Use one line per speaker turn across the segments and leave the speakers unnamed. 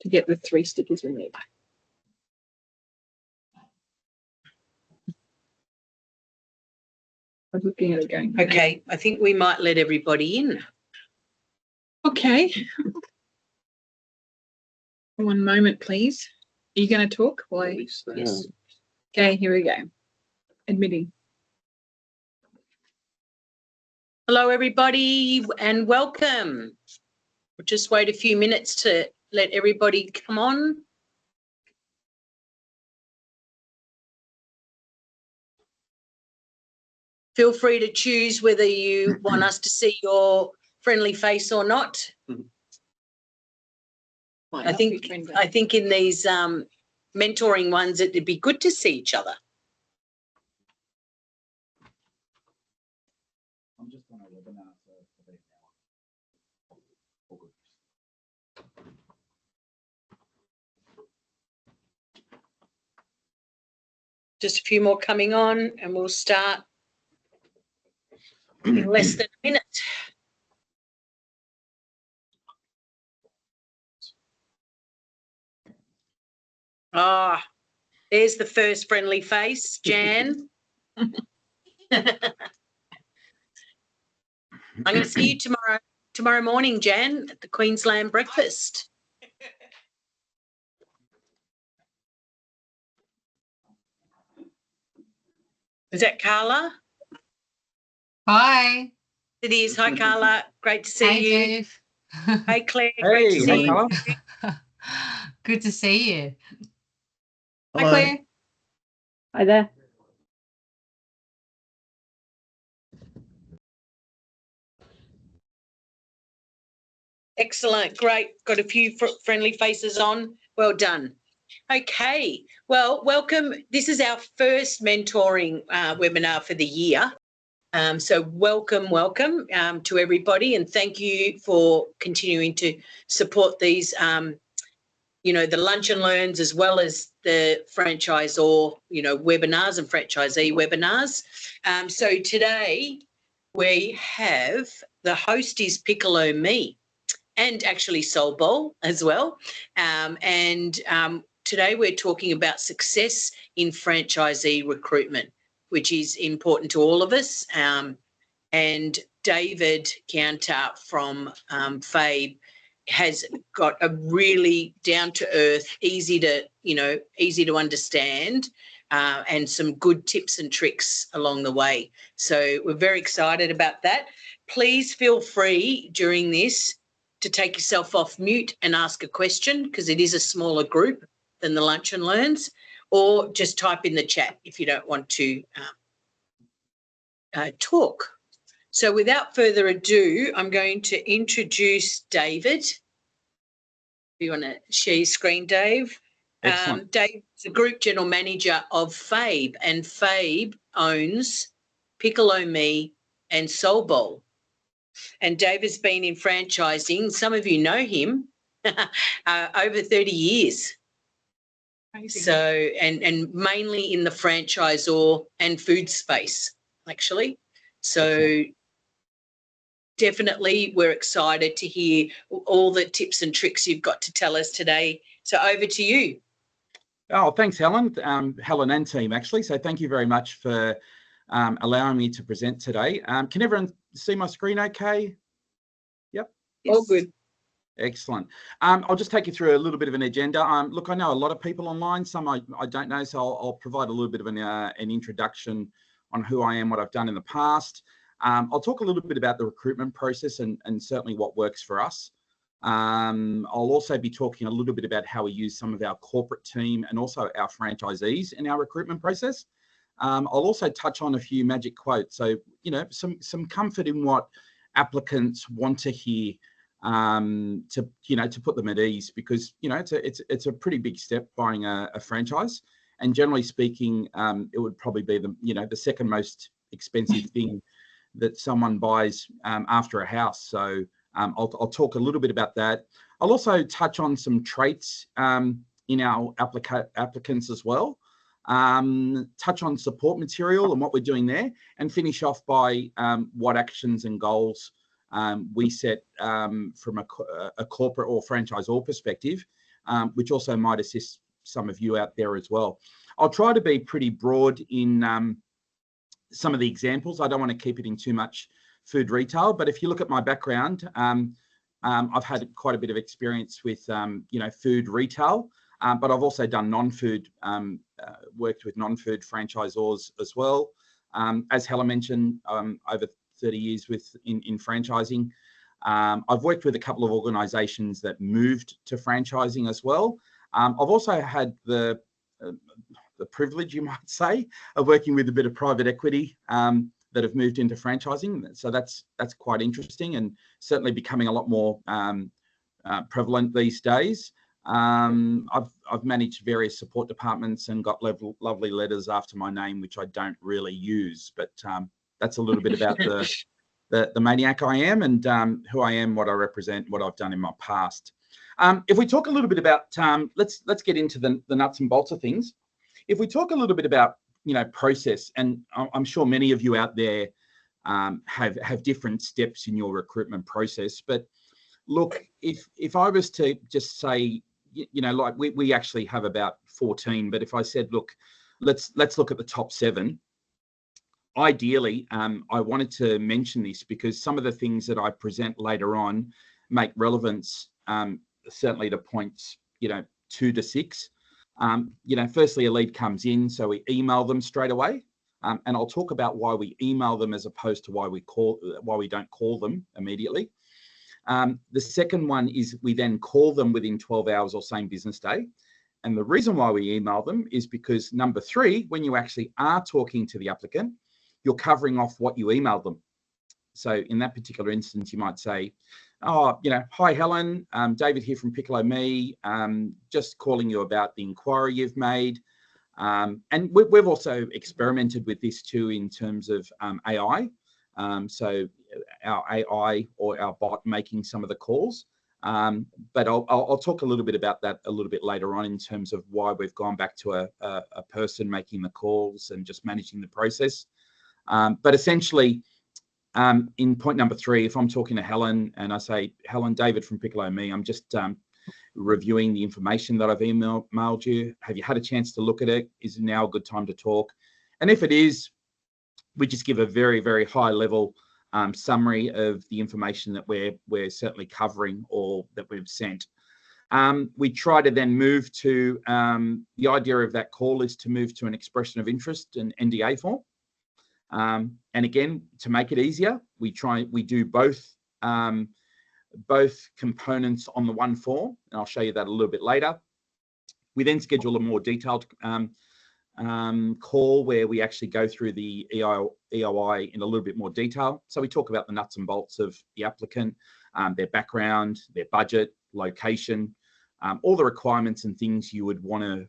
to get the 3 stickers we need. I was looking at it going,
okay, I think we might let everybody in.
okay. One moment, please. Are you going to talk?
Yes.
Okay, here we go. Admitting.
Hello, everybody, and welcome. We'll just wait a few minutes to let everybody come on. Feel free to choose whether you want us to see your friendly face or not. I think in these mentoring ones, it'd be good to see each other.
I'm just on a webinar, so all good.
Just a few more coming on, and we'll start in less than a minute. Ah, there's the first friendly face, Jan. I'm going to see you tomorrow morning, Jan, at the Queensland breakfast. Is that Carla?
Hi.
It is. Hi, Carla. Great to see you.
Dave.
Hi, Claire.
Hey,
Great to see
Carla.
you.
Good to see you.
Hello.
Hi, Claire.
Hi there.
Excellent. Great. Got a few friendly faces on. Well done. Okay. Well, welcome. This is our first mentoring webinar for the year. So welcome to everybody, and thank you for continuing to support these, the lunch and learns, as well as the franchisor, webinars and franchisee webinars. So today we have, the host is Piccolo Me, and actually Soul Bowl as well. Today we're talking about success in franchisee recruitment, which is important to all of us. And David Ciantar from FABE has got a really down-to-earth, easy to understand, and some good tips and tricks along the way. So we're very excited about that. Please feel free during this to take yourself off mute and ask a question, because it is a smaller group than the lunch and learns, or just type in the chat if you don't want to talk. So without further ado, I'm going to introduce David. Do you want to share your screen, Dave?
Excellent.
Dave's the Group General Manager of FABE, and FABE owns Piccolo Me and Soul Bowl. And Dave has been in franchising, some of you know him, over 30 years. Amazing. So, and mainly in the franchisor and food space, actually. So excellent. Definitely we're excited to hear all the tips and tricks you've got to tell us today. So over to you.
Oh, thanks, Helen. Helen and team, actually. So thank you very much for allowing me to present today. Can everyone see my screen okay? Yep.
Yes. All good.
Excellent. I'll just take you through a little bit of an agenda. Look, I know a lot of people online, some I don't know, so I'll provide a little bit of an introduction on who I am, what I've done in the past. I'll talk a little bit about the recruitment process and certainly what works for us. I'll also be talking a little bit about how we use some of our corporate team and also our franchisees in our recruitment process. I'll also touch on a few magic quotes. So, some comfort in what applicants want to hear, to put them at ease, because, it's a pretty big step buying a franchise. And generally speaking, it would probably be the second most expensive thing that someone buys after a house. So I'll talk a little bit about that. I'll also touch on some traits in our applicants as well. Touch on support material and what we're doing there, and finish off by what actions and goals we set from a corporate or franchisor perspective which also might assist some of you out there as well. I'll try to be pretty broad in some of the examples. I don't want to keep it in too much food retail, but if you look at my background, I've had quite a bit of experience with, food retail, but I've also done non-food, worked with non-food franchisors as well. As Helen mentioned, over 30 years in franchising. I've worked with a couple of organisations that moved to franchising as well. I've also had the privilege, you might say, of working with a bit of private equity that have moved into franchising. So that's quite interesting and certainly becoming a lot more prevalent these days. I've managed various support departments and got lovely letters after my name, which I don't really use, but that's a little bit about the maniac I am and who I am, what I represent, what I've done in my past. If we talk a little bit about, let's get into the nuts and bolts of things. If we talk a little bit about, process, and I'm sure many of you out there have different steps in your recruitment process, but look, if I was to just say, like we actually have about 14, but if I said, look, let's look at the top 7. Ideally, I wanted to mention this because some of the things that I present later on make relevance, certainly to points, 2 to 6. Firstly, a lead comes in, so we email them straight away, and I'll talk about why we email them as opposed to why we don't call them immediately. The second one is we then call them within 12 hours or same business day. And the reason why we email them is because number 3, when you actually are talking to the applicant, you're covering off what you emailed them. So in that particular instance, you might say, hi, Helen, David here from Piccolo Me, just calling you about the inquiry you've made. And we've also experimented with this too in terms of AI. So our AI or our bot making some of the calls. But I'll talk a little bit about that a little bit later on in terms of why we've gone back to a person making the calls and just managing the process. But essentially, in point number 3, if I'm talking to Helen and I say, Helen, David from Piccolo Me, I'm just reviewing the information that I've emailed you. Have you had a chance to look at it? Is it now a good time to talk? And if it is, we just give a very, very high level summary of the information that we're certainly covering or that we've sent. We try to then move to, the idea of that call is to move to an expression of interest, an NDA form. And again, to make it easier, we do both components on the one form, and I'll show you that a little bit later. We then schedule a more detailed call where we actually go through the EOI in a little bit more detail. So we talk about the nuts and bolts of the applicant, their background, their budget, location, all the requirements and things you would want to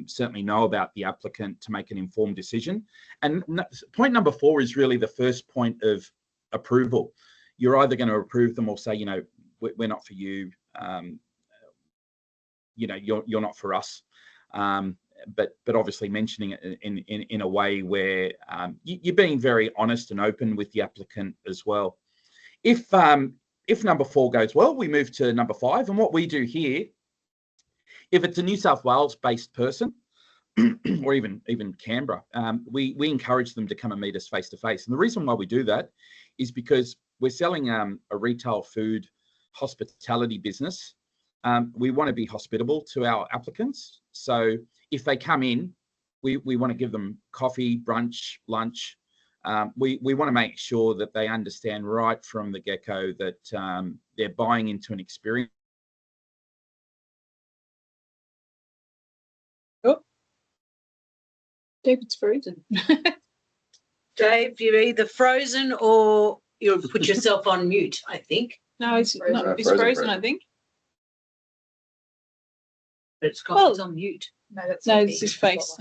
certainly know about the applicant to make an informed decision. And point number 4 is really the first point of approval. You're either going to approve them or say, we're not for you, you're not for us. But obviously mentioning it in a way where you're being very honest and open with the applicant as well. If number 4 goes well, we move to number 5. And what we do here, if it's a New South Wales based person or even Canberra, we encourage them to come and meet us face to face. And the reason why we do that is because we're selling a retail food hospitality business. We want to be hospitable to our applicants. So if they come in, we want to give them coffee, brunch, lunch. We want to make sure that they understand right from the get-go that they're buying into an experience.
Oh, David's frozen.
Dave, you're either frozen or you'll put yourself on mute, I think.
No, he's frozen, I think.
But it's on mute.
No, it's his face.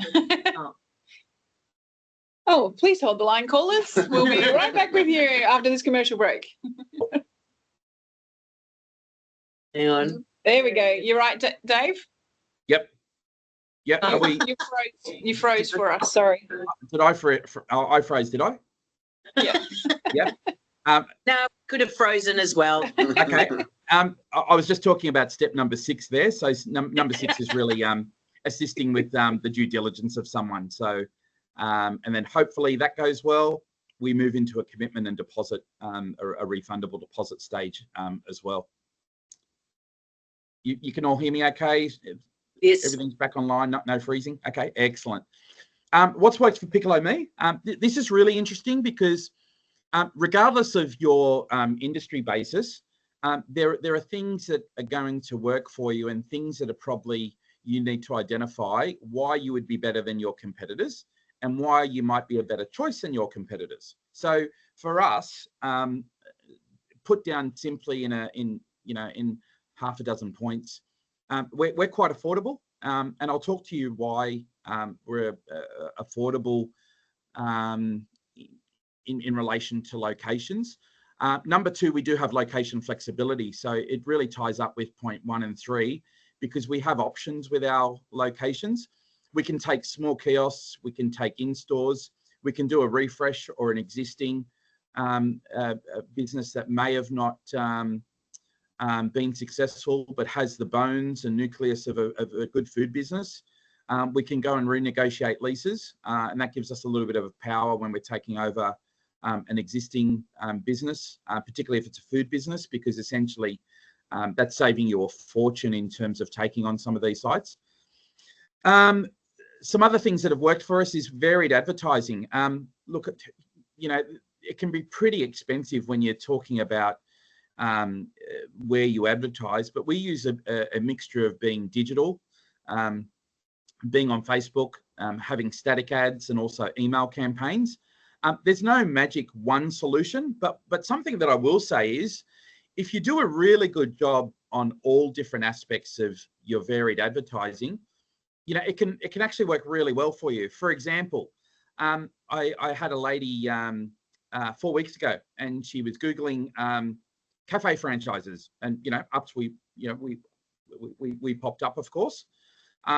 Oh, please hold the line, callers. We'll be right back with you after this commercial break.
Hang on.
There we go. You're right, Dave?
Yep.
You froze for us. Sorry.
Did I froze? Did I?
Yeah.
Yep.
No, could have frozen as well.
Okay. I was just talking about step number 6 there. So number 6 is really assisting with the due diligence of someone. So, and then hopefully that goes well. We move into a commitment and deposit, or a refundable deposit stage as well. You can all hear me okay?
Yes.
Everything's back online, no freezing? Okay, excellent. What's worked for Piccolo Me? This is really interesting because regardless of your industry basis, there are things that are going to work for you and things that are probably you need to identify why you would be better than your competitors and why you might be a better choice than your competitors. So for us, put down simply in half a dozen points, we're quite affordable, and I'll talk to you why we're affordable in relation to locations. Number 2, we do have location flexibility. So it really ties up with point 1 and 3 because we have options with our locations. We can take small kiosks, we can take in-stores, we can do a refresh or an existing a business that may have not been successful but has the bones and nucleus of a good food business. We can go and renegotiate leases, and that gives us a little bit of power when we're taking over an existing business, particularly if it's a food business, because essentially that's saving you a fortune in terms of taking on some of these sites. Some other things that have worked for us is varied advertising. Look, it can be pretty expensive when you're talking about where you advertise, but we use a mixture of being digital, being on Facebook, having static ads, and also email campaigns. There's no magic one solution, but something that I will say is if you do a really good job on all different aspects of your varied advertising, it can actually work really well for you. For example, I had a lady 4 weeks ago, and she was Googling cafe franchises, and we popped up, of course.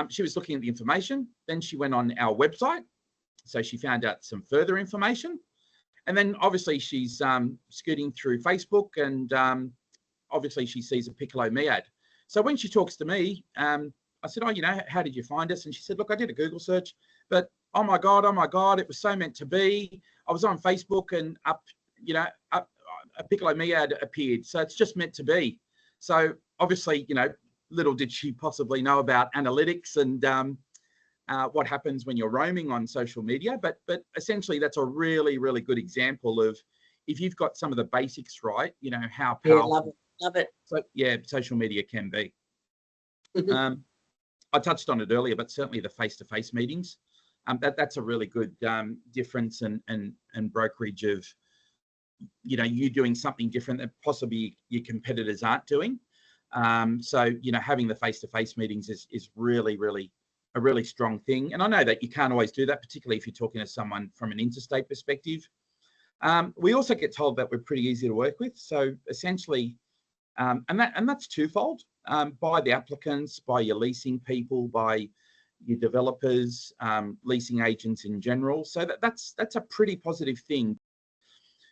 She was looking at the information. Then she went on our website, so she found out some further information, and then obviously she's scooting through Facebook, and obviously she sees a Piccolo Me ad. So when she talks to me, I said, how did you find us? And she said, look, I did a Google search, but oh my God, it was so meant to be. I was on Facebook and up a Piccolo Me ad appeared. So it's just meant to be. So obviously, little did she possibly know about analytics and what happens when you're roaming on social media. But essentially, that's a really, really good example of if you've got some of the basics right, how powerful.
Yeah, love it.
So, social media can be. I touched on it earlier, but certainly the face-to-face meetings, that's a really good difference and brokerage of, you doing something different that possibly your competitors aren't doing. So, having the face-to-face meetings is really, really a really strong thing. And I know that you can't always do that, particularly if you're talking to someone from an interstate perspective. We also get told that we're pretty easy to work with. So essentially, and that's twofold. By the applicants, by your leasing people, by your developers, leasing agents in general. So that's a pretty positive thing.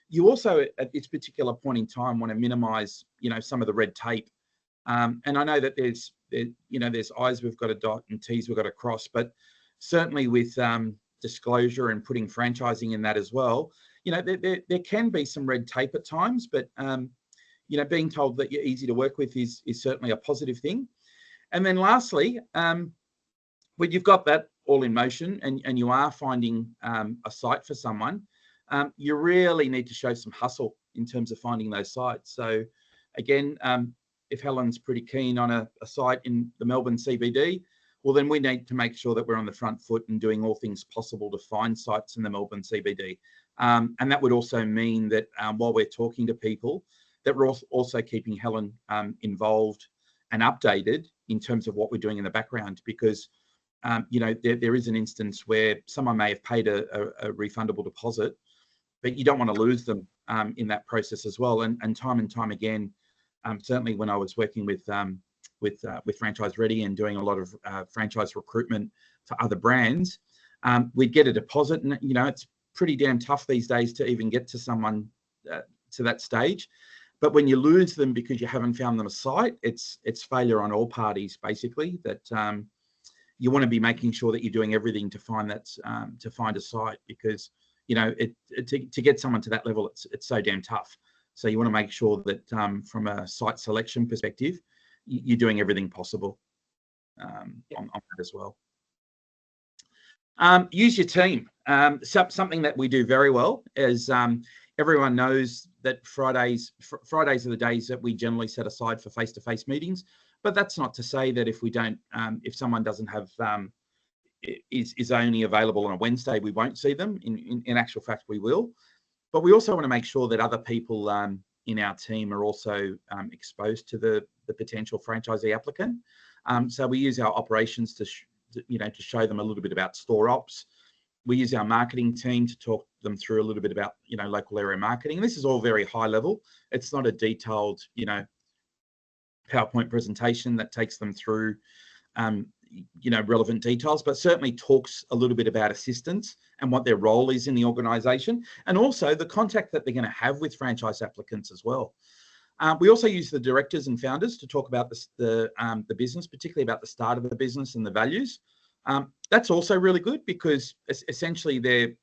You also, at this particular point in time, want to minimise, some of the red tape. And I know that there's I's we've got to dot and T's we've got to cross, but certainly with disclosure and putting franchising in that as well, there can be some red tape at times, but being told that you're easy to work with is certainly a positive thing. And then lastly, when you've got that all in motion and you are finding a site for someone, you really need to show some hustle in terms of finding those sites. So again, if Helen's pretty keen on a site in the Melbourne CBD, well, then we need to make sure that we're on the front foot and doing all things possible to find sites in the Melbourne CBD. And that would also mean that while we're talking to people, that we're also keeping Helen involved and updated in terms of what we're doing in the background, because there is an instance where someone may have paid a refundable deposit, but you don't want to lose them in that process as well. And time again, certainly when I was working with Franchise Ready and doing a lot of franchise recruitment for other brands, we'd get a deposit, and it's pretty damn tough these days to even get to someone to that stage. But when you lose them because you haven't found them a site, it's failure on all parties, basically. That you want to be making sure that you're doing everything to find to find a site, because to get someone to that level, it's so damn tough. So you want to make sure that from a site selection perspective, you're doing everything possible on that as well. Use your team. Something that we do very well is everyone knows that Fridays are the days that we generally set aside for face-to-face meetings. But that's not to say that if we don't, if someone doesn't have is only available on a Wednesday, we won't see them. In actual fact, we will. But we also want to make sure that other people in our team are also exposed to the potential franchisee applicant. So we use our operations to show them a little bit about store ops. We use our marketing team to talk them through a little bit about local area marketing. This is all very high level. It's not a detailed PowerPoint presentation that takes them through relevant details, but certainly talks a little bit about assistance and what their role is in the organisation, and also the contact that they're going to have with franchise applicants as well. We also use the directors and founders to talk about the business, particularly about the start of the business and the values. That's also really good, because essentially they're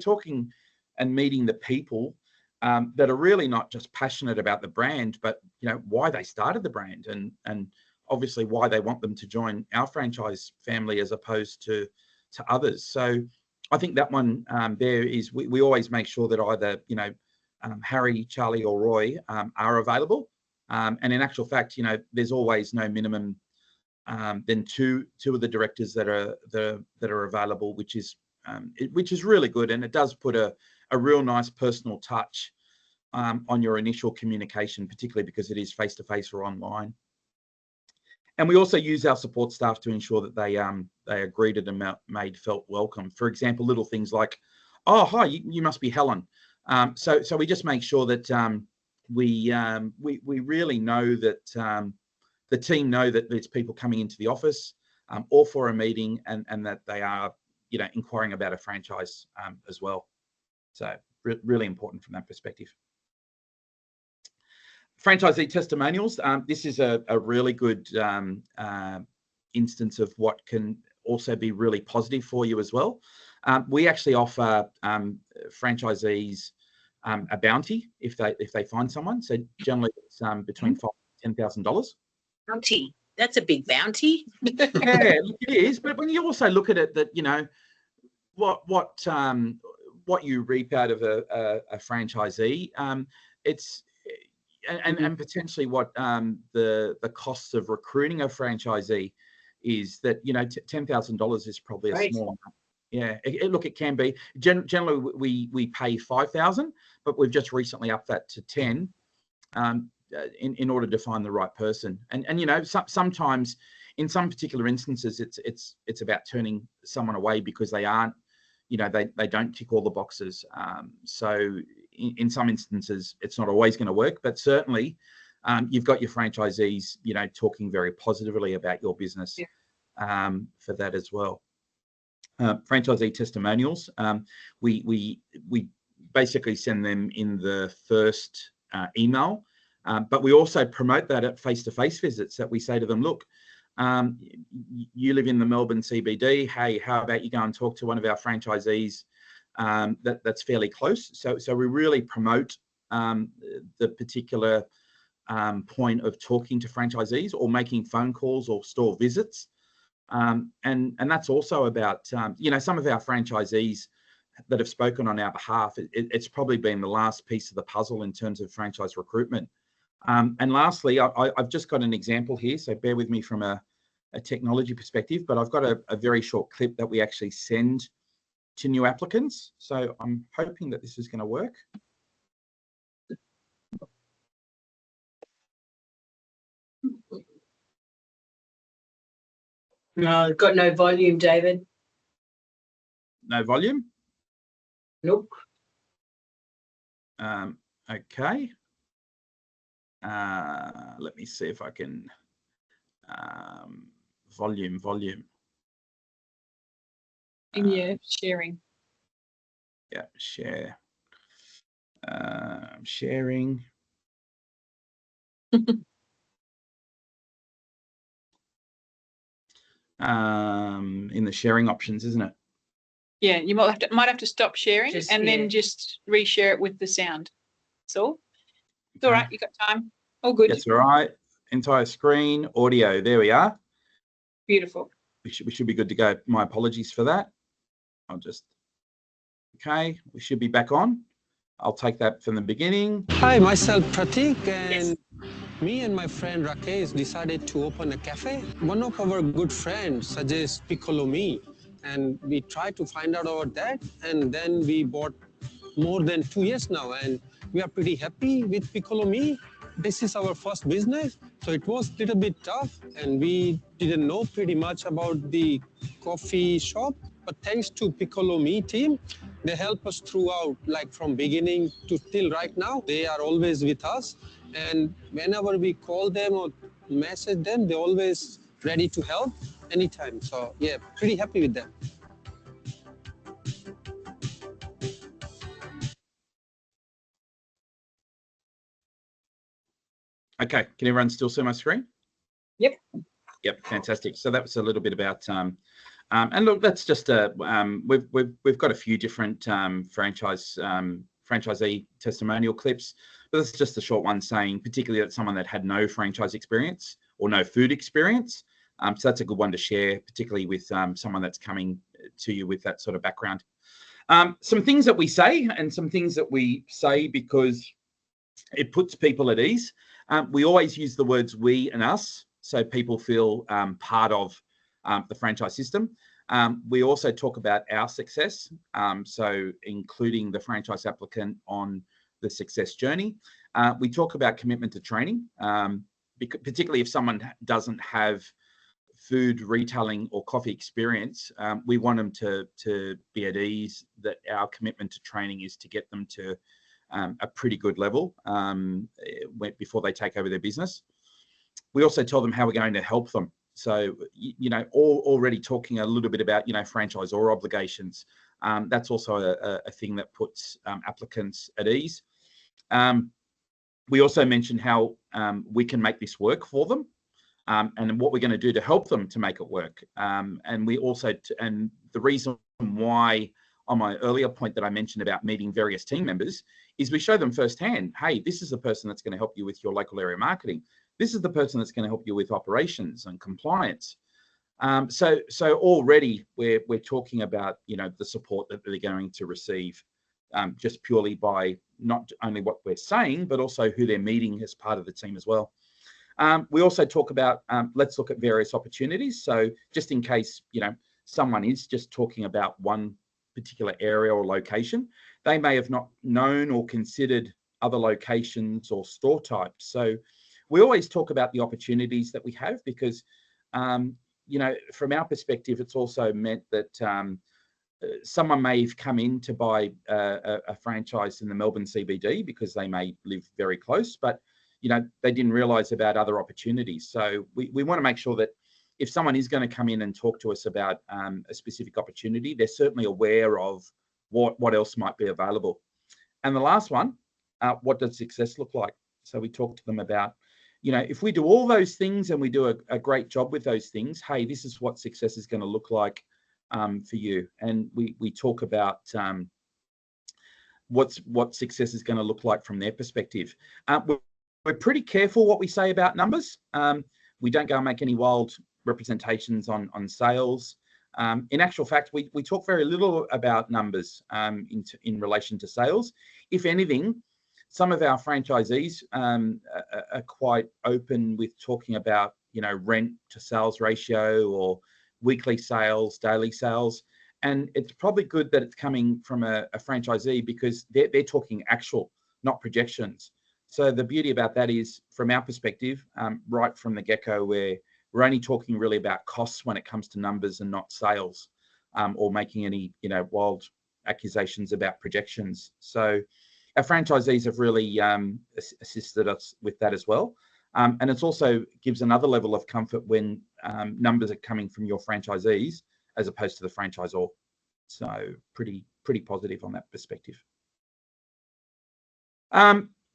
talking and meeting the people that are really not just passionate about the brand, but why they started the brand, and obviously why they want them to join our franchise family as opposed to others. So I think that one there is, we always make sure that either Harry, Charlie, or Roy are available, and in actual fact, there's always no minimum than two of the directors that are available, which is really good, and it does put a real nice personal touch on your initial communication, particularly because it is face-to-face or online. And we also use our support staff to ensure that they are greeted and made felt welcome. For example, little things like, "Oh, hi, you must be Helen." So we just make sure that we really know that the team know that there's people coming into the office or for a meeting, and that they are inquiring about a franchise as well. So really important from that perspective. Franchisee testimonials. This is a really good instance of what can also be really positive for you as well. We actually offer franchisees a bounty if they find someone. So generally it's between $5,000 and $10,000.
Bounty. That's a big bounty.
Yeah, it is. But when you also look at it, that what you reap out of a franchisee, it's and potentially what the costs of recruiting a franchisee is, that $10,000 is probably a small amount. Yeah, look, it can be. Generally, we pay $5,000, but we've just recently upped that to $10,000 in order to find the right person. And sometimes in some particular instances, it's about turning someone away because they aren't, they don't tick all the boxes. So in some instances, it's not always going to work, but certainly you've got your franchisees, talking very positively about your business for that as well. Franchisee testimonials, we basically send them in the first email, but we also promote that at face-to-face visits, that we say to them, look, you live in the Melbourne CBD. Hey, how about you go and talk to one of our franchisees that's fairly close? So we really promote the particular point of talking to franchisees or making phone calls or store visits. And that's also about, some of our franchisees that have spoken on our behalf. It's probably been the last piece of the puzzle in terms of franchise recruitment. And lastly, I've just got an example here, so bear with me from a technology perspective, but I've got a very short clip that we actually send to new applicants. So I'm hoping that this is going to work.
No, got no volume, David.
No volume?
Nope.
Okay. Let me see if I can volume.
In your sharing.
Yeah, share. Sharing. In the sharing options, isn't it?
Yeah, you might have to stop sharing and
Yeah.
then just reshare it with the sound. So it's all right. You got time. All good.
That's all right. Entire screen, audio. There we are.
Beautiful.
We should be good to go. My apologies for that. I'll just, okay, we should be back on. I'll take that from the beginning.
Hi, myself Pratik, and me and my friend Rakesh decided to open a cafe. One of our good friends suggests Piccolo Me, and we tried to find out about that, and then we bought more than 2 years now, and we are pretty happy with Piccolo Me. This is our first business, so it was a little bit tough, and we didn't know pretty much about the coffee shop. But thanks to Piccolo Me team, they help us throughout, like from beginning to till right now. They are always with us, and whenever we call them or message them, they're always ready to help anytime. So yeah, pretty happy with them.
Okay, can everyone still see my screen?
Yep.
Yep, fantastic. So that was a little bit about, and look, that's just we've got a few different franchisee testimonial clips, but that's just a short one saying, particularly that someone that had no franchise experience or no food experience. So that's a good one to share, particularly with someone that's coming to you with that sort of background. Some things that we say and some things that we say because it puts people at ease. We always use the words we and us, so people feel part of the franchise system. We also talk about our success, so including the franchise applicant on the success journey. We talk about commitment to training, particularly if someone doesn't have food retailing or coffee experience. We want them to be at ease that our commitment to training is to get them to a pretty good level before they take over their business. We also tell them how we're going to help them. So, already talking a little bit about, franchisor obligations. That's also a thing that puts applicants at ease. We also mentioned how we can make this work for them and what we're going to do to help them to make it work. And we also, and the reason why on my earlier point that I mentioned about meeting various team members is we show them firsthand, hey, this is the person that's going to help you with your local area marketing. This is the person that's going to help you with operations and compliance. So already we're talking about, the support that they're going to receive just purely by not only what we're saying, but also who they're meeting as part of the team as well. We also talk about, let's look at various opportunities. So just in case, someone is just talking about one particular area or location, they may have not known or considered other locations or store types. So we always talk about the opportunities that we have because, from our perspective, it's also meant that someone may have come in to buy a franchise in the Melbourne CBD because they may live very close, but they didn't realize about other opportunities. So we want to make sure that if someone is going to come in and talk to us about a specific opportunity, they're certainly aware of what else might be available. And the last one, what does success look like? So we talk to them about, if we do all those things and we do a great job with those things, hey, this is what success is going to look like for you. And we talk about what success is going to look like from their perspective. We're pretty careful what we say about numbers. We don't go and make any wild representations on sales. In actual fact, we talk very little about numbers in relation to sales. If anything, some of our franchisees are quite open with talking about, rent to sales ratio or weekly sales, daily sales. And it's probably good that it's coming from a franchisee because they're talking actual, not projections. So the beauty about that is, from our perspective, right from the get-go, we're only talking really about costs when it comes to numbers and not sales, or making any, wild accusations about projections. So our franchisees have really assisted us with that as well. And it also gives another level of comfort when numbers are coming from your franchisees as opposed to the franchisor. So pretty positive on that perspective.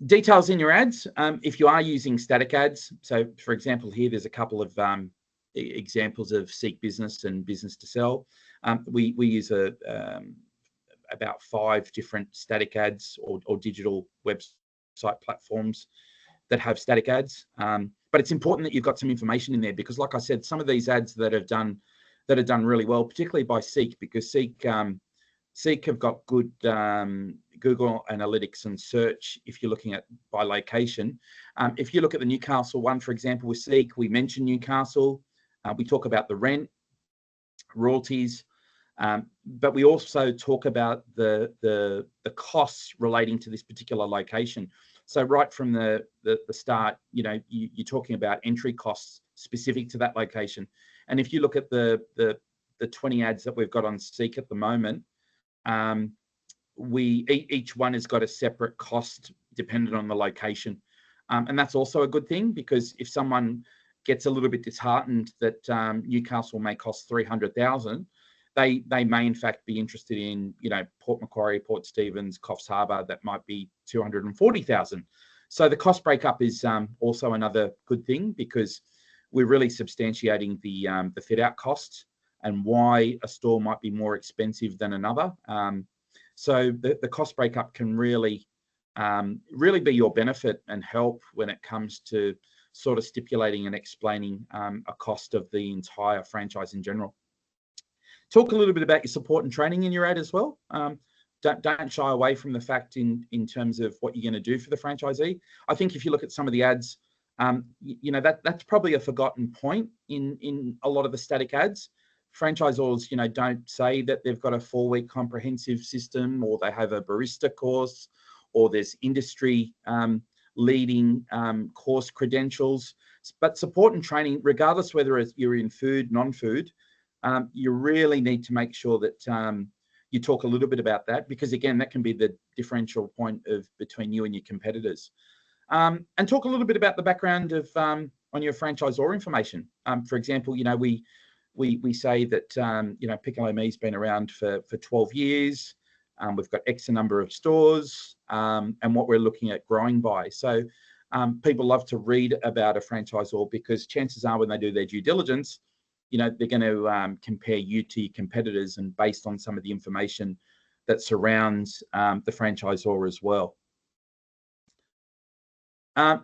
Details in your ads, if you are using static ads. So for example, here, there's a couple of examples of Seek Business and Business to Sell. We use about 5 different static ads or digital website platforms that have static ads. But it's important that you've got some information in there, because like I said, some of these ads that are done really well, particularly by Seek, because Seek have got good Google Analytics and search if you're looking at by location. If you look at the Newcastle one, for example, with Seek, we mention Newcastle. We talk about the rent, royalties, but we also talk about the costs relating to this particular location. So right from the start, you're talking about entry costs specific to that location. And if you look at the 20 ads that we've got on Seek at the moment, each one has got a separate cost dependent on the location. And that's also a good thing, because if someone gets a little bit disheartened that Newcastle may cost 300,000, they may in fact be interested in, Port Macquarie, Port Stephens, Coffs Harbour, that might be 240,000. So the cost breakup is also another good thing, because we're really substantiating the fit out costs and why a store might be more expensive than another. So the cost breakup can really be your benefit and help when it comes to sort of stipulating and explaining a cost of the entire franchise in general. Talk a little bit about your support and training in your ad as well. Don't shy away from the fact in terms of what you're going to do for the franchisee. I think if you look at some of the ads, that's probably a forgotten point in a lot of the static ads. Franchisors, don't say that they've got a 4-week comprehensive system, or they have a barista course, or there's industry leading course credentials. But support and training, regardless whether you're in food, non-food, you really need to make sure that you talk a little bit about that, because again, that can be the differential point between you and your competitors. And talk a little bit about the background of on your franchisor information. For example, we say that Piccolo Me's been around for 12 years. We've got X number of stores, and what we're looking at growing by. So people love to read about a franchisor, because chances are when they do their due diligence, they're going to compare you to your competitors, and based on some of the information that surrounds the franchisor as well.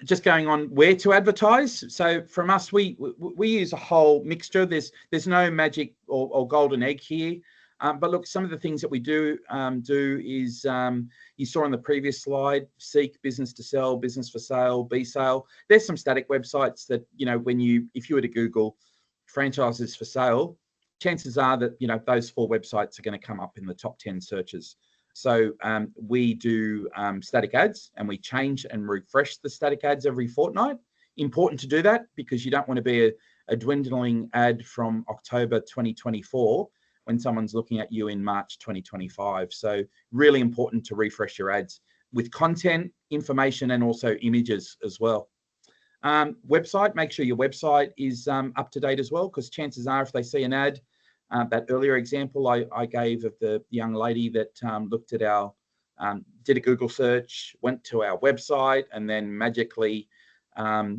Just going on where to advertise. So from us, we use a whole mixture. There's no magic or golden egg here. But look, some of the things that we do is, you saw on the previous slide, Seek, Business to Sell, Business for Sale, B-Sale. There's some static websites that, if you were to Google franchises for sale, chances are that, those 4 websites are going to come up in the top 10 searches. So we do static ads, and we change and refresh the static ads every fortnight. Important to do that, because you don't want to be a dwindling ad from October 2024 when someone's looking at you in March 2025. So really important to refresh your ads with content, information, and also images as well. Website, make sure your website is up to date as well, because chances are if they see an ad, that earlier example I gave of the young lady that looked at our, did a Google search, went to our website, and then magically, by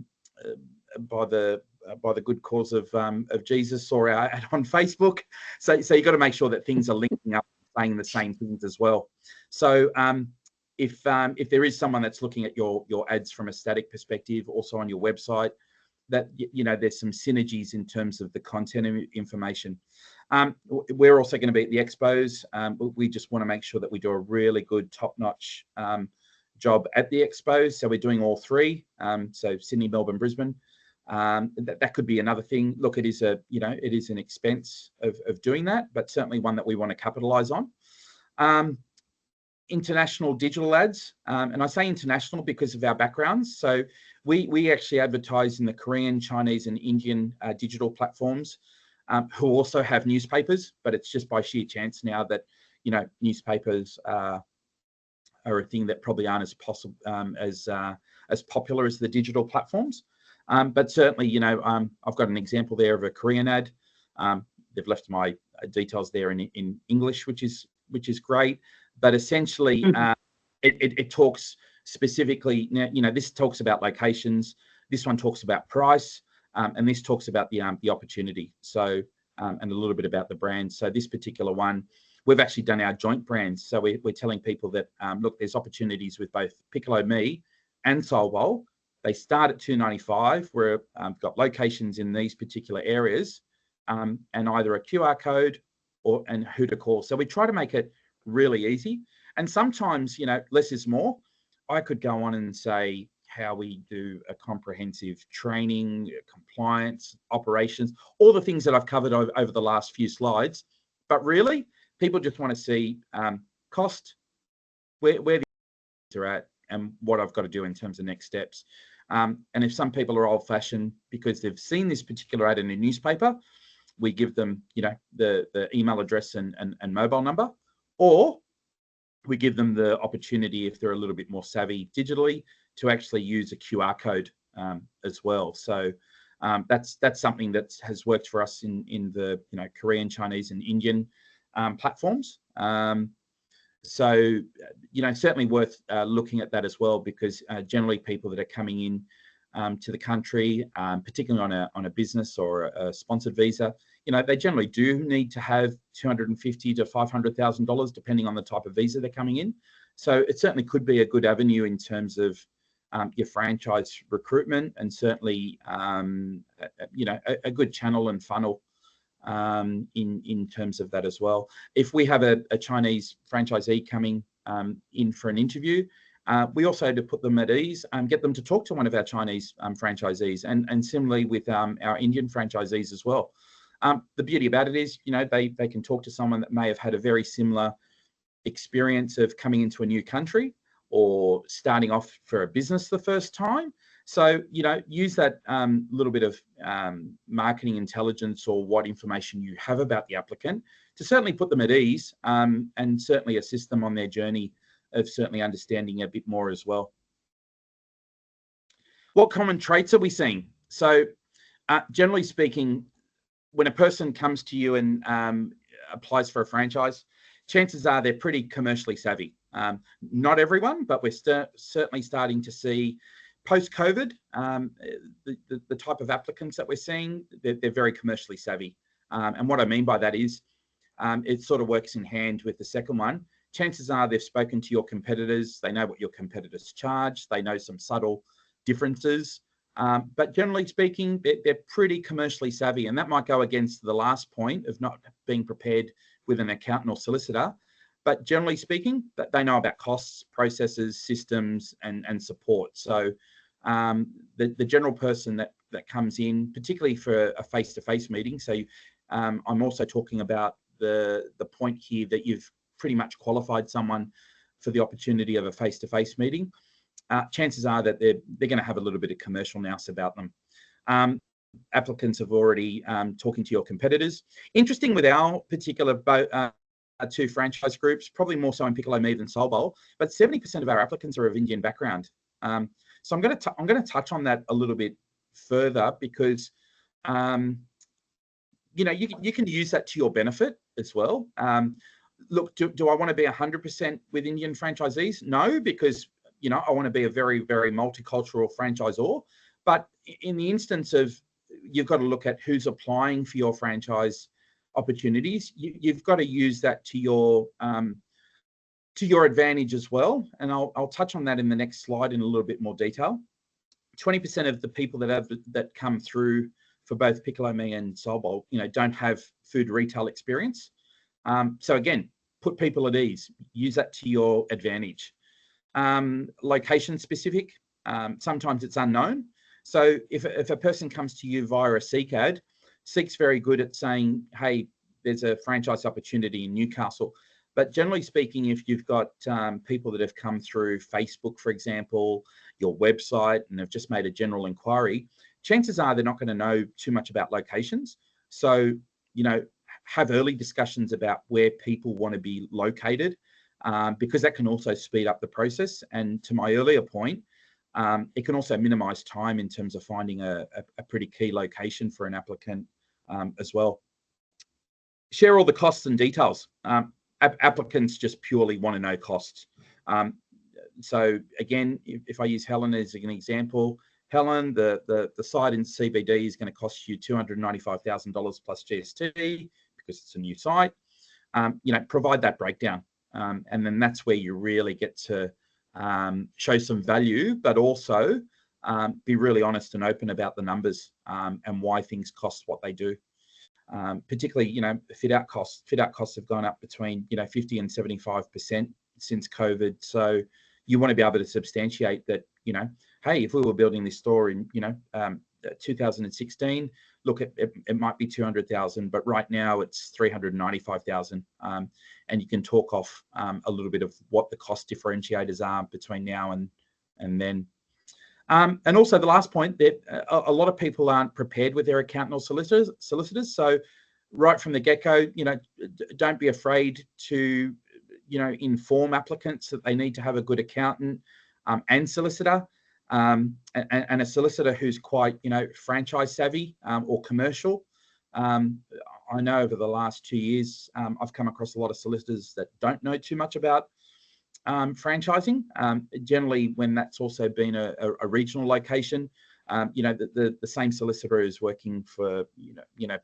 the good cause of Jesus, saw our ad on Facebook. So you've got to make sure that things are linking up, saying the same things as well. So if there is someone that's looking at your ads from a static perspective, also on your website, that there's some synergies in terms of the content information. We're also going to be at the expos. We just want to make sure that we do a really good top-notch job at the expos. So we're doing all 3. So Sydney, Melbourne, Brisbane. That could be another thing. Look, it is an expense of doing that, but certainly one that we want to capitalize on. International digital ads, and I say international because of our backgrounds. So we actually advertise in the Korean, Chinese, and Indian digital platforms, who also have newspapers, but it's just by sheer chance now that newspapers are a thing that probably aren't as possible as popular as the digital platforms. But certainly, I've got an example there of a Korean ad. They've left my details there in English, which is great. But essentially, it talks specifically, now, this talks about locations. This one talks about price, and this talks about the opportunity. So, and a little bit about the brand. So this particular one, we've actually done our joint brands. So we're telling people that, look, there's opportunities with both Piccolo Me and Soul Bowl. They start at $2.95. We've got locations in these particular areas, and either a QR code and who to call. So we try to make it really easy. And sometimes, less is more. I could go on and say how we do a comprehensive training, compliance, operations, all the things that I've covered over the last few slides. But really, people just want to see cost, where the are at, and what I've got to do in terms of next steps. And if some people are old-fashioned because they've seen this particular ad in a newspaper, we give them, the email address and mobile number, or we give them the opportunity, if they're a little bit more savvy digitally, to actually use a QR code as well. So that's something that has worked for us in the Korean, Chinese, and Indian platforms. So certainly worth looking at that as well, because generally people that are coming in to the country, particularly on a business or a sponsored visa, they generally do need to have $250,000 to $500,000 depending on the type of visa they're coming in. So it certainly could be a good avenue in terms of your franchise recruitment, and certainly a good channel and funnel in terms of that as well. If we have a Chinese franchisee coming in for an interview, we also had to put them at ease and get them to talk to one of our Chinese franchisees, and similarly with our Indian franchisees as well. The beauty about it is, they can talk to someone that may have had a very similar experience of coming into a new country or starting off for a business the first time. So, use that little bit of marketing intelligence or what information you have about the applicant to certainly put them at ease, and certainly assist them on their journey of certainly understanding a bit more as well. What common traits are we seeing? So, generally speaking, when a person comes to you and applies for a franchise, chances are they're pretty commercially savvy. Not everyone, but we're certainly starting to see post-COVID, the type of applicants that we're seeing, they're very commercially savvy. And what I mean by that is, it sort of works in hand with the second one. Chances are they've spoken to your competitors. They know what your competitors charge. They know some subtle differences. But generally speaking, they're pretty commercially savvy. And that might go against the last point of not being prepared with an accountant or solicitor. But generally speaking, they know about costs, processes, systems, and support. So the general person that comes in, particularly for a face-to-face meeting. So I'm also talking about the point here that you've pretty much qualified someone for the opportunity of a face-to-face meeting. Chances are that they're going to have a little bit of commercial nous about them. Applicants have already talking to your competitors. Interesting with our particular two franchise groups, probably more so in Piccolo Me than Soul Bowl, but 70% of our applicants are of Indian background. So I'm going to touch on that a little bit further, because you can use that to your benefit as well. Look, do I want to be 100% with Indian franchisees? No, because I want to be a very, very multicultural franchisor. But in the instance of, you've got to look at who's applying for your franchise opportunities. You've got to use that to your advantage as well. And I'll touch on that in the next slide in a little bit more detail. 20% of the people that come through for both Piccolo Me and Soul Bowl, don't have food retail experience. So again, put people at ease. Use that to your advantage. Location specific. Sometimes it's unknown. So if a person comes to you via a Seek ad, Seek's very good at saying, hey, there's a franchise opportunity in Newcastle. But generally speaking, if you've got people that have come through Facebook, for example, your website, and have just made a general inquiry, chances are they're not going to know too much about locations. So, have early discussions about where people want to be located, because that can also speed up the process. And to my earlier point, it can also minimize time in terms of finding a pretty key location for an applicant as well. Share all the costs and details. Applicants just purely want to know costs. So again, if I use Helen as an example, Helen, the site in CBD is going to cost you $295,000 plus GST because it's a new site. Provide that breakdown, and then that's where you really get to show some value, but also be really honest and open about the numbers and why things cost what they do. Particularly, fit out costs. Fit out costs have gone up between 50 and 75% since COVID. So you want to be able to substantiate that. Hey, if we were building this store in 2016, look, it might be 200,000, but right now it's 395,000. And you can talk off a little bit of what the cost differentiators are between now and then. And also the last point, that a lot of people aren't prepared with their accountant or solicitors. So right from the get-go, don't be afraid to, inform applicants that they need to have a good accountant and solicitor, and a solicitor who's quite, franchise savvy or commercial. I know over the last 2 years, I've come across a lot of solicitors that don't know too much about franchising. Generally, when that's also been a regional location, the same solicitor is working for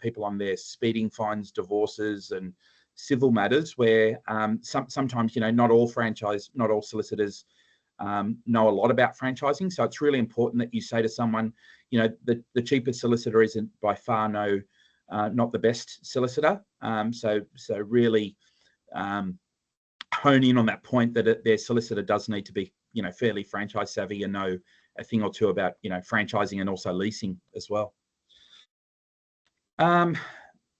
people on their speeding fines, divorces, and civil matters, where sometimes not all solicitors know a lot about franchising. So it's really important that you say to someone, the cheapest solicitor isn't by far not the best solicitor. So really hone in on that point that their solicitor does need to be, fairly franchise savvy and know a thing or two about, franchising and also leasing as well.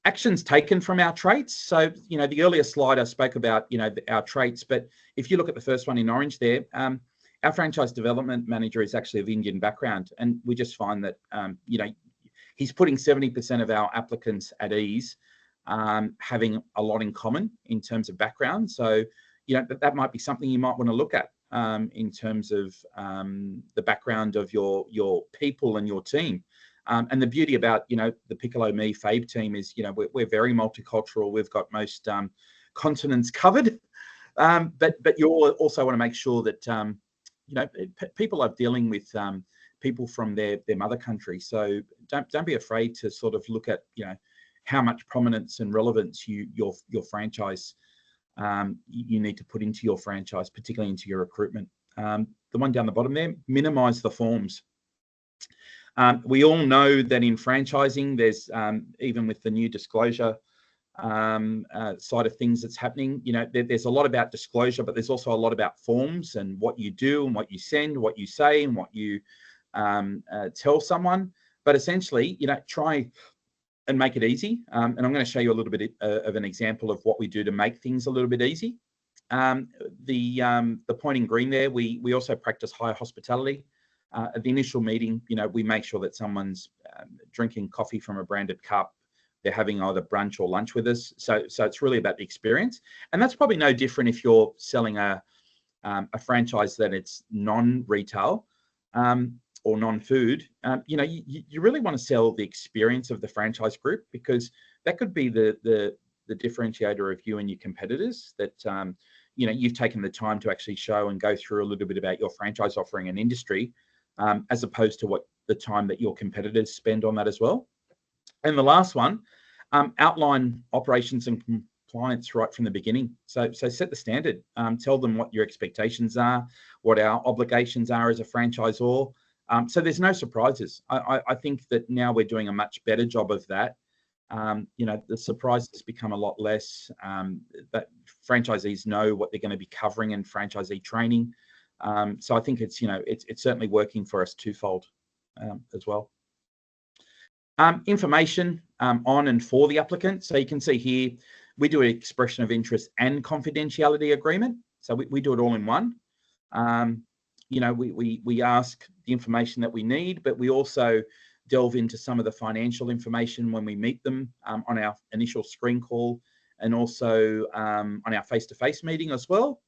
Actions taken from our traits. So, the earlier slide I spoke about, our traits, but if you look at the first one in orange there, our franchise development manager is actually of Indian background. And we just find that, he's putting 70% of our applicants at ease, having a lot in common in terms of background. So, that might be something you might want to look at in terms of the background of your people and your team. And the beauty about, the Piccolo Me Fabe team is, we're very multicultural. We've got most continents covered. But you also want to make sure that, people are dealing with people from their mother country. So don't be afraid to sort of look at, how much prominence and relevance your franchise you need to put into your franchise, particularly into your recruitment. The one down the bottom there, minimize the forms. We all know that in franchising, there's even with the new disclosure side of things that's happening, there's a lot about disclosure, but there's also a lot about forms and what you do and what you send, what you say and what you tell someone. But essentially, try and make it easy. And I'm going to show you a little bit of an example of what we do to make things a little bit easy. The point in green there, we also practice high hospitality. At the initial meeting, we make sure that someone's drinking coffee from a branded cup. They're having either brunch or lunch with us. So it's really about the experience. And that's probably no different if you're selling a franchise that it's non-retail or non-food. You really want to sell the experience of the franchise group, because that could be the differentiator of you and your competitors, that you've taken the time to actually show and go through a little bit about your franchise offering and industry, as opposed to what the time that your competitors spend on that as well. And the last one, outline operations and compliance right from the beginning. So set the standard. Tell them what your expectations are, what our obligations are as a franchisor. So there's no surprises. I think that now we're doing a much better job of that. The surprises become a lot less. But franchisees know what they're going to be covering in franchisee training. So I think it's certainly working for us twofold as well. Information on and for the applicant. So you can see here, we do an expression of interest and confidentiality agreement. So we do it all in one. We ask the information that we need, but we also delve into some of the financial information when we meet them on our initial screen call, and also on our face-to-face meeting as well.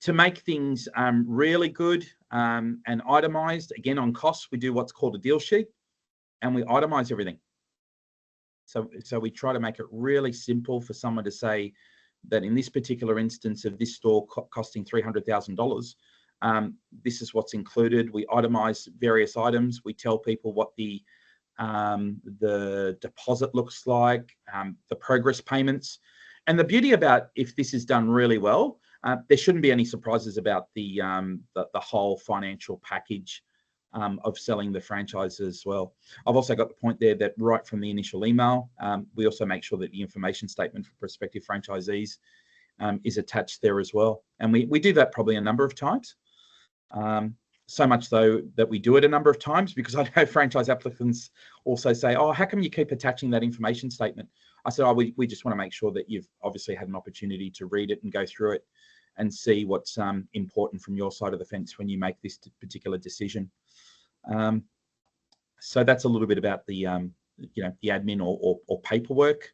To make things really good and itemized, again, on costs, we do what's called a deal sheet, and we itemize everything. So we try to make it really simple for someone to say, that in this particular instance of this store costing $300,000, this is what's included. We itemize various items. We tell people what the deposit looks like, the progress payments. And the beauty about if this is done really well, there shouldn't be any surprises about the whole financial package of selling the franchise as well. I've also got the point there that right from the initial email, we also make sure that the information statement for prospective franchisees is attached there as well. And we do that probably a number of times. So much though that we do it a number of times, because I know franchise applicants also say, oh, how come you keep attaching that information statement? I said, oh, we just want to make sure that you've obviously had an opportunity to read it and go through it and see what's important from your side of the fence when you make this particular decision. So that's a little bit about the the admin or paperwork.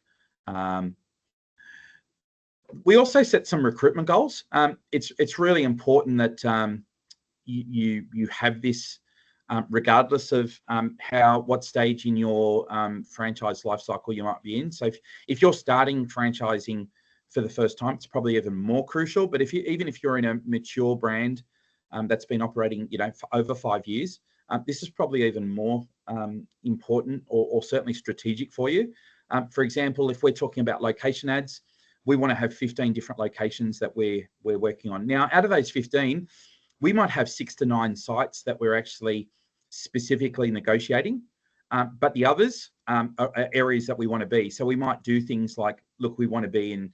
We also set some recruitment goals. It's really important that you have this regardless of what stage in your franchise life cycle you might be in. So if you're starting franchising for the first time, it's probably even more crucial. But even if you're in a mature brand that's been operating for over 5 years, this is probably even more important or certainly strategic for you. For example, if we're talking about location ads, we want to have 15 different locations that we're working on. Now, out of those 15, we might have 6 to 9 sites that we're actually specifically negotiating, but the others are areas that we want to be. So we might do things like, look, we want to be in,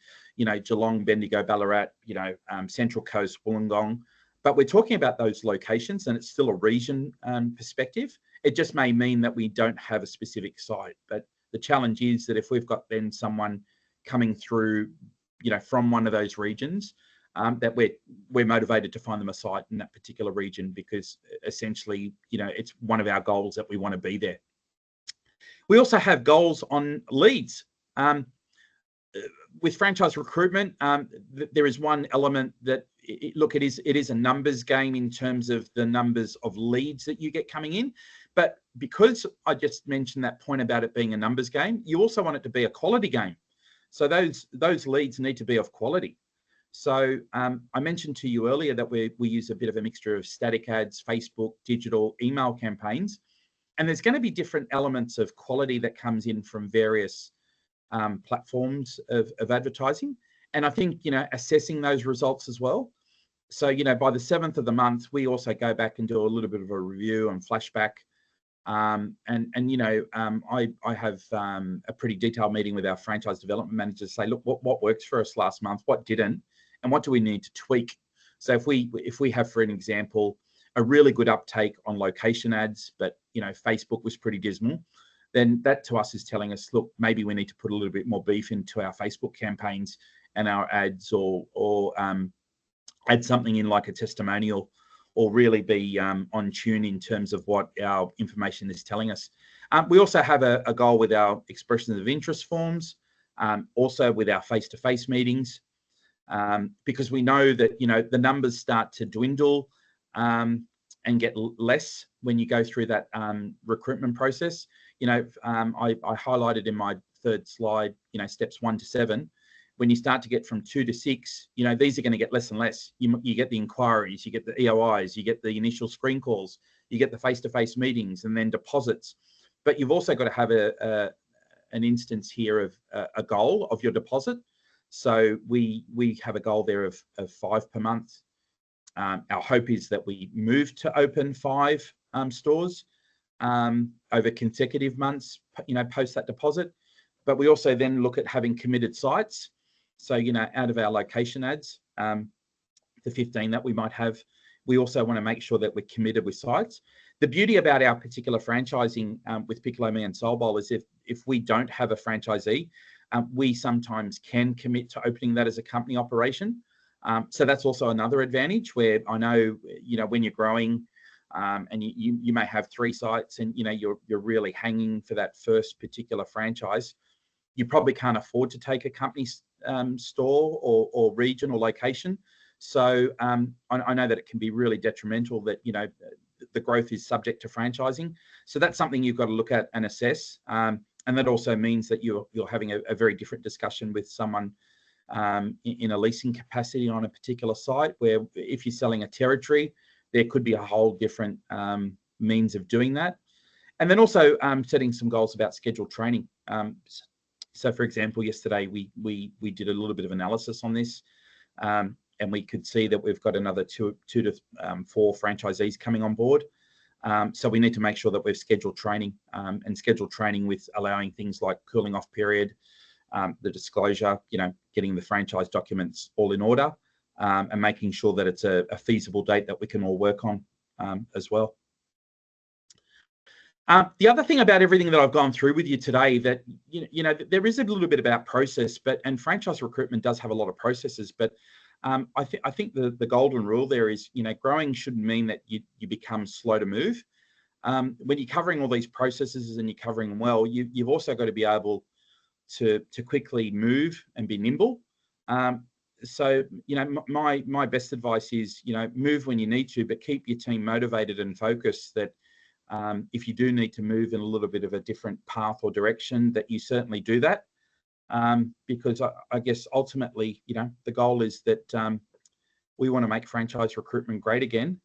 Geelong, Bendigo, Ballarat, Central Coast, Wollongong. But we're talking about those locations, and it's still a region perspective. It just may mean that we don't have a specific site. But the challenge is that if we've got then someone coming through, from one of those regions, that we're motivated to find them a site in that particular region, because essentially, it's one of our goals that we want to be there. We also have goals on leads. With franchise recruitment, there is one element that, it is a numbers game in terms of the numbers of leads that you get coming in. But because I just mentioned that point about it being a numbers game, you also want it to be a quality game. So those leads need to be of quality. So I mentioned to you earlier that we use a bit of a mixture of static ads, Facebook, digital, email campaigns, and there's going to be different elements of quality that comes in from various platforms of advertising. And I think, assessing those results as well. So, by the 7th of the month, we also go back and do a little bit of a review and flashback. I have a pretty detailed meeting with our franchise development managers to say, look, what works for us last month, what didn't, and what do we need to tweak? So if we have, for an example, a really good uptake on location ads, but Facebook was pretty dismal, then that to us is telling us, look, maybe we need to put a little bit more beef into our Facebook campaigns and our ads, or add something in like a testimonial, or really be on tune in terms of what our information is telling us. We also have a goal with our expressions of interest forms, also with our face-to-face meetings, because we know that the numbers start to dwindle and get less when you go through that recruitment process. I highlighted in my third slide, steps 1 to 7. When you start to get from 2 to 6, these are going to get less and less. You get the inquiries, you get the EOIs, you get the initial screen calls, you get the face-to-face meetings, and then deposits. But you've also got to have an instance here of a goal of your deposit. So we have a goal there of 5 per month. Our hope is that we move to open 5 stores over consecutive months, post that deposit. But we also then look at having committed sites. So, out of our location ads, the 15 that we might have, we also want to make sure that we're committed with sites. The beauty about our particular franchising with Piccolo Me and Soul Bowl is if we don't have a franchisee, we sometimes can commit to opening that as a company operation. So that's also another advantage, where I know, when you're growing and you may have 3 sites and, you're really hanging for that first particular franchise, you probably can't afford to take a company store or region or location. So I know that it can be really detrimental that, the growth is subject to franchising. So that's something you've got to look at and assess. And that also means that you're having a very different discussion with someone in a leasing capacity on a particular site, where if you're selling a territory, there could be a whole different means of doing that. And then also setting some goals about scheduled training. So for example, yesterday we did a little bit of analysis on this, and we could see that we've got another two to 4 franchisees coming on board. So we need to make sure that we've scheduled training, and scheduled training with allowing things like cooling off period, the disclosure, getting the franchise documents all in order, and making sure that it's a feasible date that we can all work on as well. The other thing about everything that I've gone through with you today, that there is a little bit about process, and franchise recruitment does have a lot of processes, but I think the golden rule there is, growing shouldn't mean that you become slow to move. When you're covering all these processes and you're covering them well, you've also got to be able to quickly move and be nimble. So my best advice is, move when you need to, but keep your team motivated and focused, that if you do need to move in a little bit of a different path or direction, that you certainly do that. Because I guess ultimately, the goal is that we want to make franchise recruitment great again.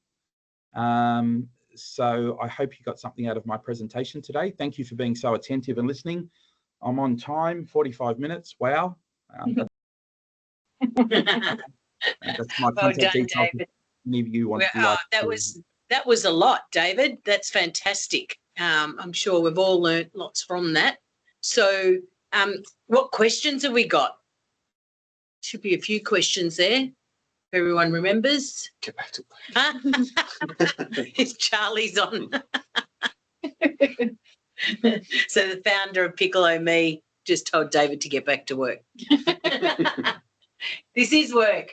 So I hope you got something out of my presentation today. Thank you for being so attentive and listening. I'm on time, 45 minutes. Wow. That's my
Well
contact
done,
details.
David.
Any of you want
That was a lot, David. That's fantastic. I'm sure we've all learnt lots from that. So what questions have we got? Should be a few questions there. If everyone remembers.
Get back to
It's Charlie's on. So the founder of Piccolo Me just told David to get back to work. This is work.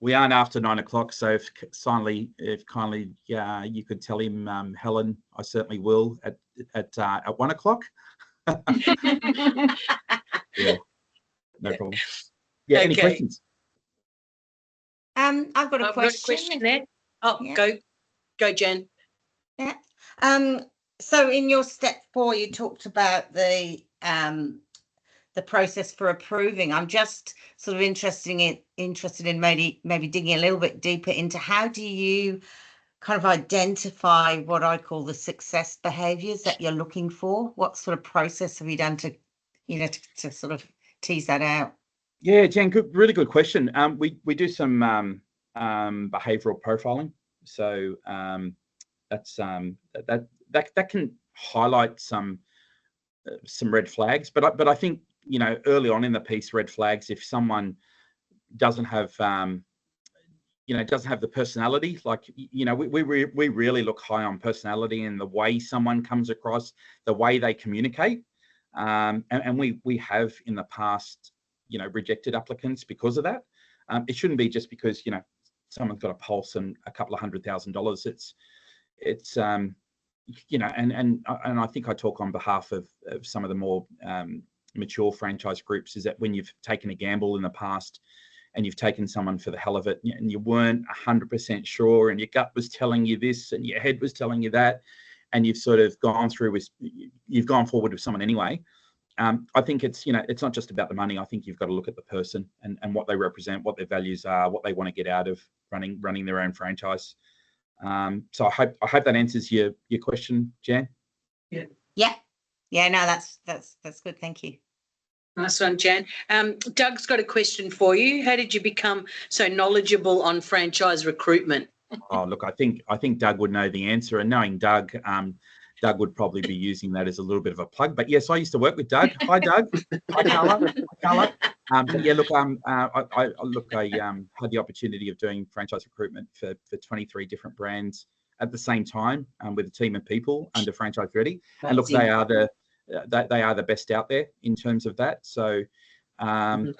We aren't after 9 o'clock, so if kindly you could tell him, Helen, I certainly will at 1 o'clock. Yeah, no problem. Yeah, okay. Any questions?
I've got a question.
Got a question there. Oh, yeah. Go, Jen.
Yeah. So in your step 4, you talked about the process for approving. I'm just sort of interested in maybe digging a little bit deeper into how do you kind of identify what I call the success behaviours that you're looking for? What sort of process have you done to sort of tease that out?
Yeah, Jen, really good question. We do some behavioural profiling, so that's that can highlight some red flags, but I think early on in the piece, red flags, if someone doesn't have the personality, like we really look high on personality and the way someone comes across, the way they communicate, and we have in the past rejected applicants because of that. It shouldn't be just because someone's got a pulse and a couple of $100,000. It's and I think I talk on behalf of some of the more mature franchise groups, is that when you've taken a gamble in the past and you've taken someone for the hell of it and you weren't 100% sure and your gut was telling you this and your head was telling you that, and you've sort of gone forward with someone anyway. I think it's not just about the money. I think you've got to look at the person and what they represent, what their values are, what they want to get out of running their own franchise. So I hope that answers your question, Jan.
Yeah. No, that's good. Thank you.
Nice one, Jan. Doug's got a question for you. How did you become so knowledgeable on franchise recruitment?
Oh, look, I think Doug would know the answer, and knowing Doug, Doug would probably be using that as a little bit of a plug. But yes, I used to work with Doug. Hi, Doug. Hi, Carla. But yeah, look, I had the opportunity of doing franchise recruitment for 23 different brands at the same time, with a team of people under Franchise Ready. And look, they are the best out there in terms of that. So, here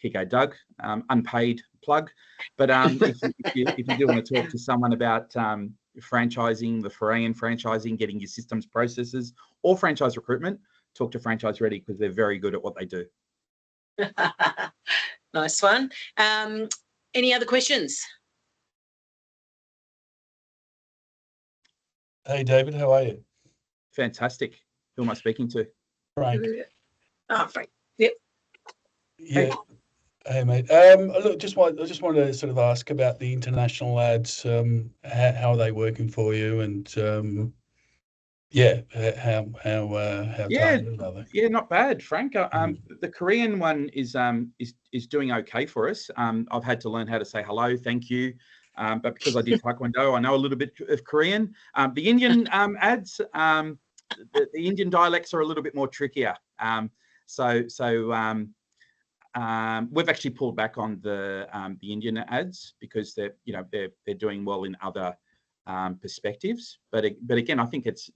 you go, Doug. Unpaid plug. But if you do want to talk to someone about franchising, the foray in franchising, getting your systems, processes, or franchise recruitment, talk to Franchise Ready, because they're very good at what they do.
Nice one. Any other questions?
Hey, David, how are you?
Fantastic. Who am I speaking to?
Frank.
Oh, Frank. Yep.
Yeah. Hey, mate. Look, I just wanted to sort of ask about the international ads. How are they working for you? And yeah, how
Yeah,
targeted are they?
yeah, not bad, Frank. The Korean one is doing okay for us. I've had to learn how to say hello, thank you, but because I did Taekwondo, I know a little bit of Korean. The Indian ads, the Indian dialects are a little bit more trickier. We've actually pulled back on the Indian ads because they're doing well in other perspectives. But again, I think it's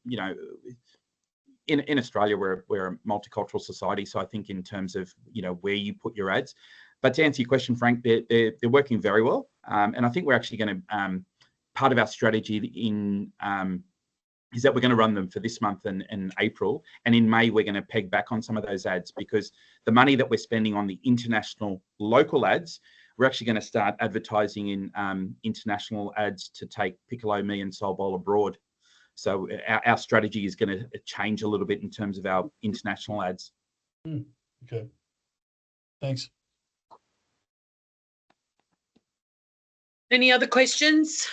in Australia we're a multicultural society, so I think in terms of where you put your ads. But to answer your question, Frank, they're working very well, and I think we're actually going to part of our strategy is that we're going to run them for this month and April, and in May we're going to peg back on some of those ads because the money that we're spending on the international local ads, we're actually going to start advertising in international ads to take Piccolo Me and Soul Bowl abroad. So our strategy is going to change a little bit in terms of our international ads.
Okay, thanks.
Any other questions?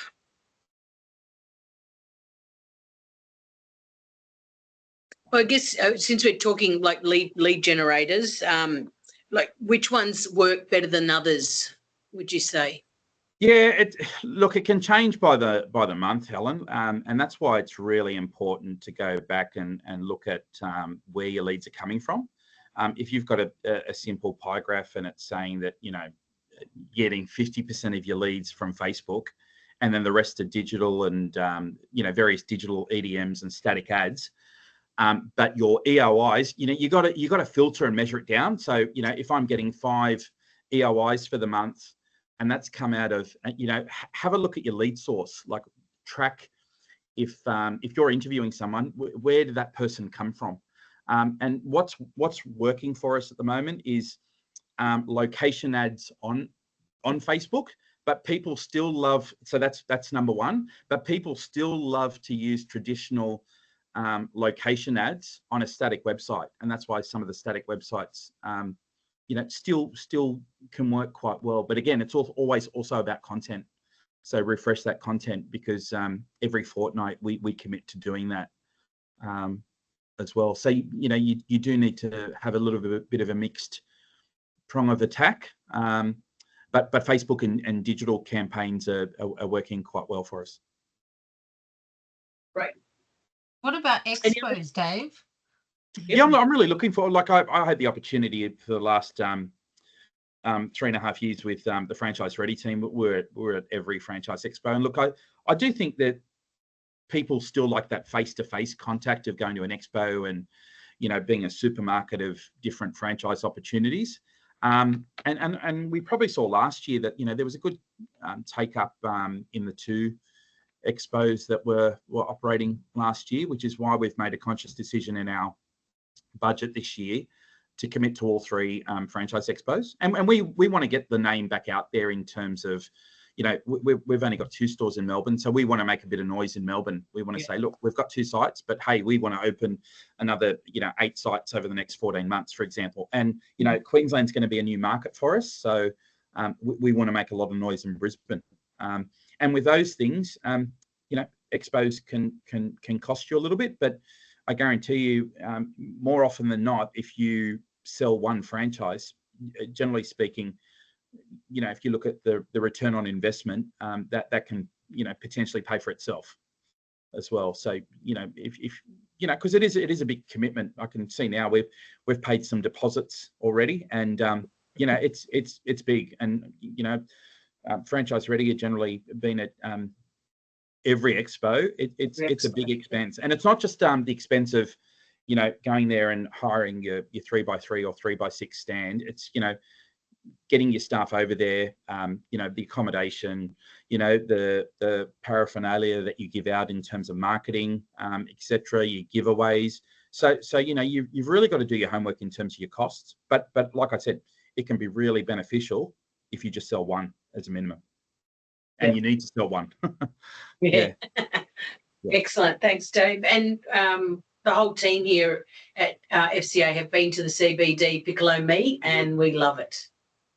Well, I guess since we're talking like lead generators, like which ones work better than others, would you say?
Yeah, look, it can change by the month, Helen, and that's why it's really important to go back and look at where your leads are coming from. If you've got a simple pie graph and it's saying that getting 50% of your leads from Facebook, and then the rest are digital and various digital EDMs and static ads. But your EOIs, you got to filter and measure it down. So if I'm getting 5 EOIs for the month, and that's come out of have a look at your lead source, like track if you're interviewing someone, where did that person come from? And what's working for us at the moment is location ads on Facebook, but people still love, so that's number one, but people still love to use traditional location ads on a static website, and that's why some of the static websites still can work quite well. But again, it's always also about content, so refresh that content because every fortnight we commit to doing that as well. So you do need to have a little bit of a mixed prong of attack, but Facebook and digital campaigns are working quite well for us.
Right.
What about expos, Dave?
Yeah, I'm really looking for. Like I had the opportunity for the last 3.5 years with the Franchise Ready team. We're at every Franchise Expo, and look, I do think that people still like that face-to-face contact of going to an expo and being a supermarket of different franchise opportunities. And we probably saw last year that there was a good take up in the 2 expos that were operating last year, which is why we've made a conscious decision in our budget this year to commit to all 3 franchise expos, and we want to get the name back out there in terms of we've only got 2 stores in Melbourne, so we want to make a bit of noise in Melbourne. We want to say, look, we've got 2 sites, but hey, we want to open another 8 sites over the next 14 months, for example. And Queensland's going to be a new market for us, so we want to make a lot of noise in Brisbane. And with those things, expos can cost you a little bit, but I guarantee you, more often than not, if you sell 1 franchise, generally speaking, if you look at the return on investment, that can potentially pay for itself as well. So if because it is a big commitment. I can see now we've paid some deposits already, and it's big. And Franchise Ready have generally been at every expo. It's a big expense, and it's not just the expense of going there and hiring your 3x3 or 3x6 stand. It's getting your staff over there, the accommodation, the paraphernalia that you give out in terms of marketing, etc., your giveaways. So you've really got to do your homework in terms of your costs. But like I said, it can be really beneficial if you just sell 1 as a minimum, and you need to sell 1.
Yeah. Excellent, thanks, Dave, and the whole team here at FCA have been to the CBD Piccolo Me, and we love it.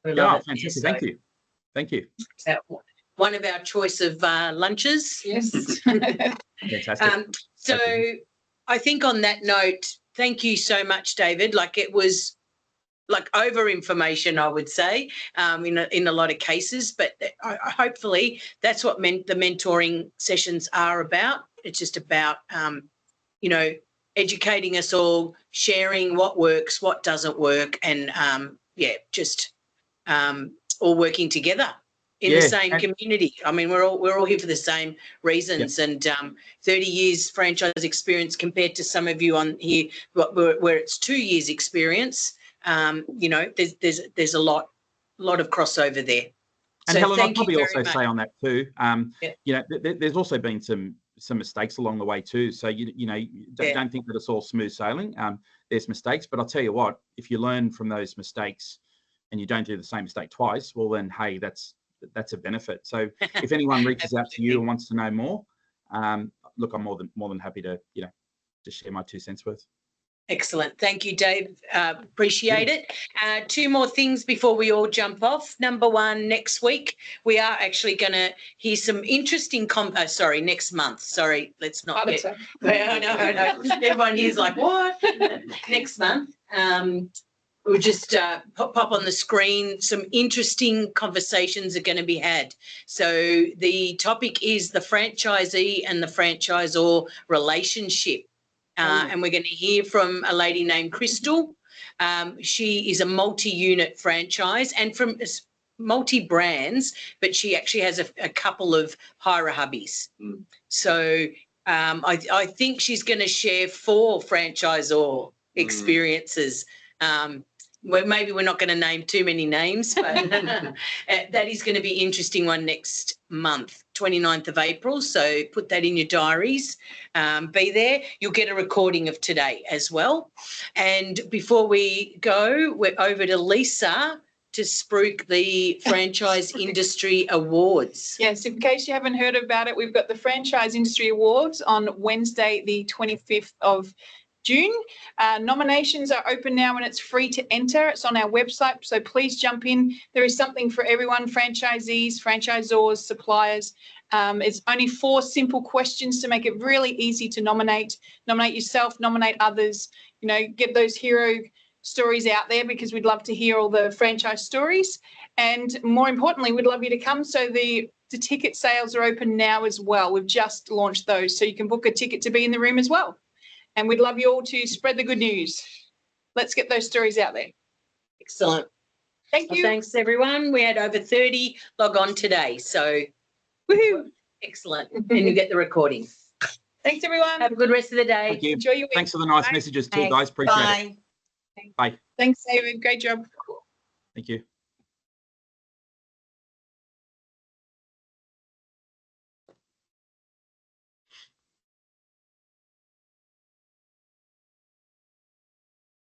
We love it.
Fantastic.
Yeah,
Thank you. Thank you.
so one of our choice of lunches.
Yes.
Fantastic.
So I think on that note, thank you so much, David. Like, it was like over information, I would say, in a lot of cases, but hopefully that's what the mentoring sessions are about. It's just about, educating us all, sharing what works, what doesn't work, and just all working together in the same community. I mean, we're all here for the same reasons. Yep. And 30 years franchise experience compared to some of you on here where it's 2 years experience. There's a lot of crossover there.
And
so
Helen, I'd probably also
much.
say on that too, there's also been some mistakes along the way too. So don't think that it's all smooth sailing. There's mistakes, but I'll tell you what, if you learn from those mistakes and you don't do the same mistake twice, well then, hey, that's a benefit. So if anyone reaches out to you and wants to know more, look, I'm more than happy to just share my 2 cents worth.
Excellent. Thank you, Dave. Appreciate it. 2 more things before we all jump off. Number 1, next week, we are actually going to hear some interesting next month. Sorry, let's not get... No. Everyone here's like, what? Next month. We'll just pop on the screen. Some interesting conversations are going to be had. So the topic is the franchisee and the franchisor relationship. And we're going to hear from a lady named Crystal. She is a multi-unit franchise and from multi-brands, but she actually has a couple of Hira hubbies. So I think she's going to share 4 franchisor experiences. Maybe we're not going to name too many names, but that is going to be an interesting one next month, 29th of April. So put that in your diaries. Be there. You'll get a recording of today as well. And before we go, we're over to Lisa to spruik the Franchise Industry Awards.
Yes, in case you haven't heard about it, we've got the Franchise Industry Awards on Wednesday, the 25th of June. Nominations are open now and it's free to enter. It's on our website, so please jump in. There is something for everyone, franchisees, franchisors, suppliers. It's only 4 simple questions to make it really easy to nominate. Nominate yourself, nominate others, get those hero stories out there because we'd love to hear all the franchise stories. And more importantly, we'd love you to come. So the ticket sales are open now as well. We've just launched those, so you can book a ticket to be in the room as well. And we'd love you all to spread the good news. Let's get those stories out there.
Excellent.
Thank you.
Thanks, everyone. We had over 30 log on today. So,
woohoo.
Excellent. And you get the recording.
Thanks, everyone.
Have a good rest of the day.
Thank you.
Enjoy your week.
Thanks for the nice messages too, guys. Appreciate it.
Bye. Thanks, David. Great job.
Thank you.